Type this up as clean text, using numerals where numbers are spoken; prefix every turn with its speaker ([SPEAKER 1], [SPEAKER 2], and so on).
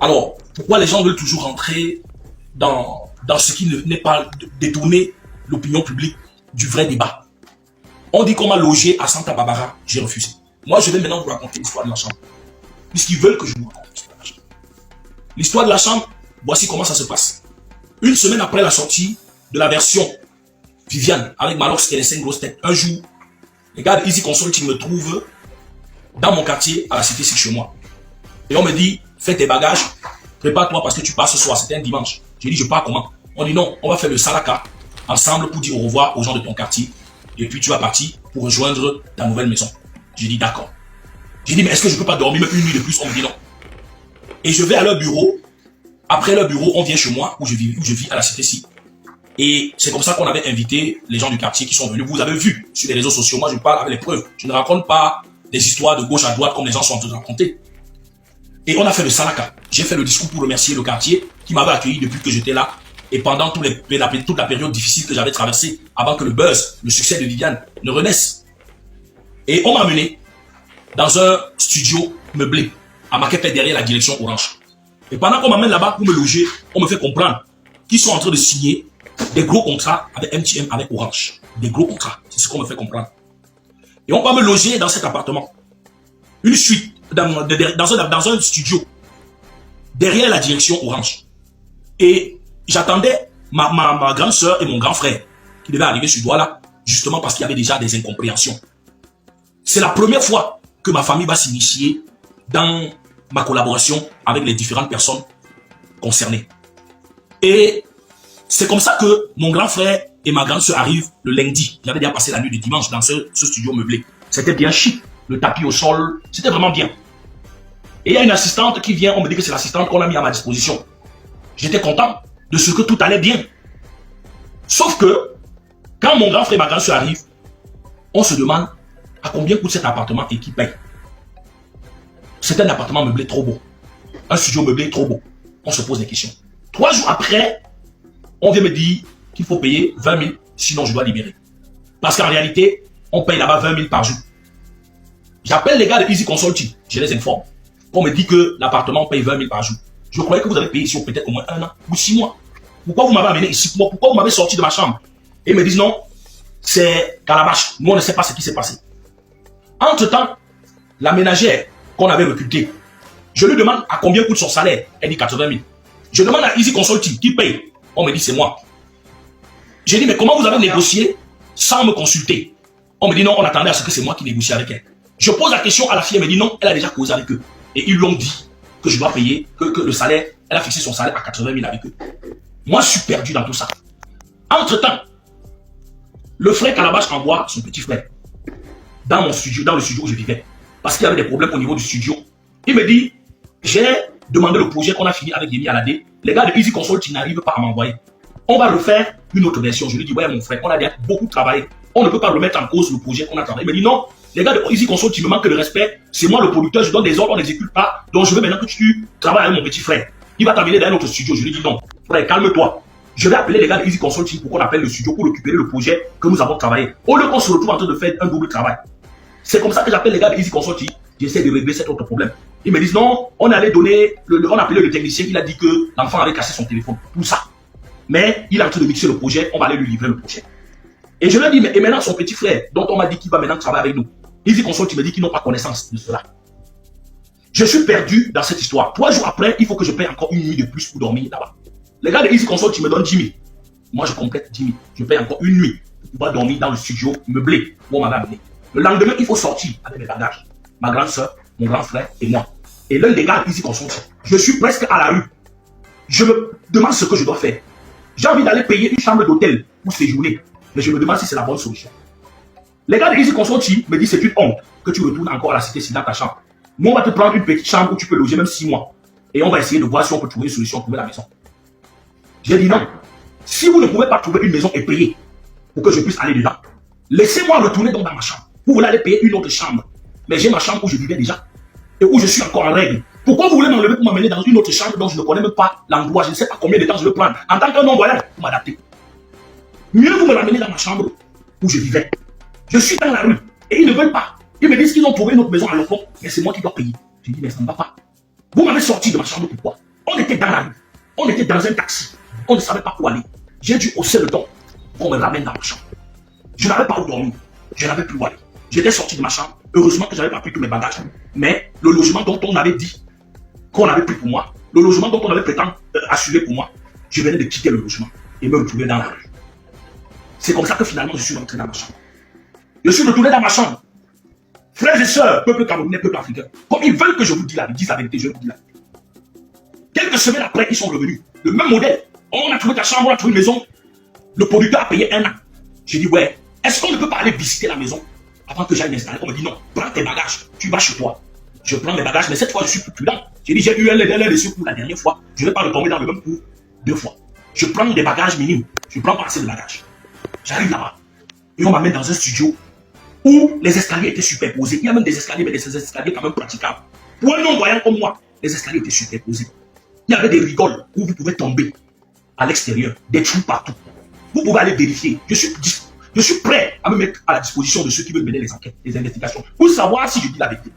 [SPEAKER 1] Alors, pourquoi les gens veulent toujours rentrer dans ce qui n'est pas détourner l'opinion publique du vrai débat? On dit qu'on m'a logé à Santa Barbara, j'ai refusé. Moi, je vais maintenant vous raconter l'histoire de la chambre. Puisqu'ils veulent que je vous raconte l'histoire de la chambre. L'histoire de la chambre, voici comment ça se passe. Une semaine après la sortie de la version Viviane avec Malox et les 5 grosses têtes, un jour, les gars de Easy Consulting me trouvent dans mon quartier à la cité ici chez moi. Et on me dit, fais tes bagages, prépare-toi parce que tu pars ce soir, c'était un dimanche. J'ai dit, je pars comment? On dit non, on va faire le salaka ensemble pour dire au revoir aux gens de ton quartier. Et puis tu vas partir pour rejoindre ta nouvelle maison. J'ai dit d'accord. J'ai dit, mais est-ce que je peux pas dormir même une nuit de plus? On me dit non. Et je vais à leur bureau. Après leur bureau, on vient chez moi où je vis à la cité-ci. Et c'est comme ça qu'on avait invité les gens du quartier qui sont venus. Vous avez vu sur les réseaux sociaux, moi je parle avec les preuves. Je ne raconte pas des histoires de gauche à droite comme les gens sont en train de raconter. Et on a fait le salaka. J'ai fait le discours pour remercier le quartier qui m'avait accueilli depuis que j'étais là. Et pendant toute la période difficile que j'avais traversée avant que le buzz, le succès de Viviane ne renaisse. Et on m'a mené dans un studio meublé à Maquette derrière la direction Orange. Et pendant qu'on m'amène là-bas pour me loger, on me fait comprendre qu'ils sont en train de signer des gros contrats avec MTM, avec Orange. Des gros contrats. C'est ce qu'on me fait comprendre. Et on va me loger dans cet appartement. Une suite, dans un studio, derrière la direction Orange. Et j'attendais ma grande soeur et mon grand frère, qui devaient arriver sur Douala, justement parce qu'il y avait déjà des incompréhensions. C'est la première fois que ma famille va s'initier dans ma collaboration avec les différentes personnes concernées. Et c'est comme ça que mon grand frère et ma grande soeur arrivent le lundi. J'avais déjà passé la nuit de dimanche dans ce studio meublé. C'était bien chic. Le tapis au sol, c'était vraiment bien. Et il y a une assistante qui vient, on me dit que c'est l'assistante qu'on a mis à ma disposition. J'étais content de ce que tout allait bien. Sauf que, quand mon grand frère et ma grande soeur arrivent, on se demande à combien coûte cet appartement et qui paye. C'est un appartement meublé trop beau. Un studio meublé trop beau. On se pose des questions. 3 jours après, on vient me dire qu'il faut payer 20 000, sinon je dois libérer. Parce qu'en réalité, on paye là-bas 20 000 par jour. J'appelle les gars de Easy Consulting, je les informe. On me dit que l'appartement paye 20 000 par jour. Je croyais que vous avez payé ici peut-être au moins 1 an ou 6 mois. Pourquoi vous m'avez amené ici? Pourquoi vous m'avez sorti de ma chambre? Et ils me disent non, c'est Calabash. Nous, on ne sait pas ce qui s'est passé. Entre-temps, la ménagère qu'on avait recrutée, je lui demande à combien coûte son salaire. Elle dit 80 000. Je demande à Easy Consulting qui paye. On me dit c'est moi. J'ai dit mais comment vous avez négocié sans me consulter? On me dit non, on attendait à ce que c'est moi qui négocie avec elle. Je pose la question à la fille, elle me dit non, elle a déjà causé avec eux. Et ils lui ont dit que je dois payer, que le salaire, elle a fixé son salaire à 80 000 avec eux. Moi, je suis perdu dans tout ça. Entre-temps, le frère Calabash envoie son petit frère dans mon studio, dans le studio où je vivais. Parce qu'il y avait des problèmes au niveau du studio. Il me dit, j'ai demandé le projet qu'on a fini avec Yemi Alade. Les gars de Easy Consulting n'arrivent pas à m'envoyer. On va refaire une autre version. Je lui dis, ouais mon frère, on a déjà beaucoup travaillé. On ne peut pas remettre en cause le projet qu'on a travaillé. Il me dit non, les gars de Easy Consulting me manquent de respect. C'est moi le producteur, je donne des ordres, on n'exécute pas. Donc je veux maintenant que tu travailles avec mon petit frère. Il va t'amener dans un autre studio. Je lui dis non, frère, calme-toi. Je vais appeler les gars de Easy Consulting pour qu'on appelle le studio pour récupérer le projet que nous avons travaillé. Au lieu qu'on se retrouve en train de faire un double travail. C'est comme ça que j'appelle les gars de Easy Consulting. J'essaie de régler cet autre problème. Ils me disent non, on allait donner, on a appelé le technicien, il a dit que l'enfant avait cassé son téléphone. Tout ça. Mais il est en train de mixer le projet, on va aller lui livrer le projet. Et je lui ai dit, mais et maintenant son petit frère, dont on m'a dit qu'il va maintenant travailler avec nous, Easy Consulting me dit qu'ils n'ont pas connaissance de cela. Je suis perdu dans cette histoire. 3 jours après, il faut que je paye encore une nuit de plus pour dormir là-bas. Les gars de Easy Consulting me donnent 10 000. Moi, je complète 10 000. Je paye encore une nuit pour pouvoir dormir dans le studio meublé où on m'avait amené. Le lendemain, il faut sortir avec mes bagages. Ma grande soeur, mon grand frère et moi. Et l'un des gars Easy Consulting. Je suis presque à la rue. Je me demande ce que je dois faire. J'ai envie d'aller payer une chambre d'hôtel pour séjourner. Mais je me demande si c'est la bonne solution. Les gars de Easy Consulting me disent c'est une honte que tu retournes encore à la cité dans ta chambre. Nous, on va te prendre une petite chambre où tu peux loger même 6 mois. Et on va essayer de voir si on peut trouver une solution pour trouver la maison. J'ai dit non. Si vous ne pouvez pas trouver une maison et payer pour que je puisse aller dedans, laissez-moi retourner donc dans ma chambre. Vous voulez aller payer une autre chambre. Mais j'ai ma chambre où je vivais déjà. Et où je suis encore en règle. Pourquoi vous voulez m'enlever pour m'amener dans une autre chambre dont je ne connais même pas l'endroit? Je ne sais pas combien de temps je vais prendre. En tant qu'un non-voyant, pour m'adapter. Mieux vous me ramenez dans ma chambre où je vivais. Je suis dans la rue. Et ils ne veulent pas. Ils me disent qu'ils ont trouvé une autre maison à Locon. Mais c'est moi qui dois payer. Je dis, mais ça ne va pas. Vous m'avez sorti de ma chambre, pourquoi? On était dans un taxi. On ne savait pas où aller. J'ai dû hausser le ton qu'on me ramène dans ma chambre. Je n'avais pas où dormir. Je n'avais plus où aller. J'étais sorti de ma chambre. Heureusement que je n'avais pas pris tous mes bagages. Mais le logement dont on avait dit qu'on avait pris pour moi, le logement dont on avait prétendu assurer pour moi, je venais de quitter le logement et me retrouver dans la rue. C'est comme ça que finalement je suis rentré dans ma chambre. Je suis retourné dans ma chambre. Frères et sœurs, peuple camerounais, peuple africain, comme ils veulent que je vous dise la vérité, je vous dis la vérité. Quelques semaines après, ils sont revenus. Le même modèle. On a trouvé ta chambre, on a trouvé une maison. Le producteur a payé 1 an. J'ai dit, ouais, est-ce qu'on ne peut pas aller visiter la maison avant que j'aille m'installer? On me dit, non, prends tes bagages, tu vas chez toi. Je prends mes bagages, mais cette fois, je suis plus prudent. J'ai dit, j'ai eu un laissé pour la dernière fois. Je ne vais pas retomber dans le même coup 2 fois. Je prends des bagages minimes. Je ne prends pas assez de bagages. J'arrive là-bas. Et on m'amène dans un studio où les escaliers étaient superposés. Il y a même des escaliers, mais des escaliers quand même praticables. Pour un non-voyant comme moi, les escaliers étaient superposés. Il y avait des rigoles où vous pouvez tomber à l'extérieur, des trous partout. Vous pouvez aller vérifier. Je suis prêt à me mettre à la disposition de ceux qui veulent mener les enquêtes, les investigations, pour savoir si je dis la vérité.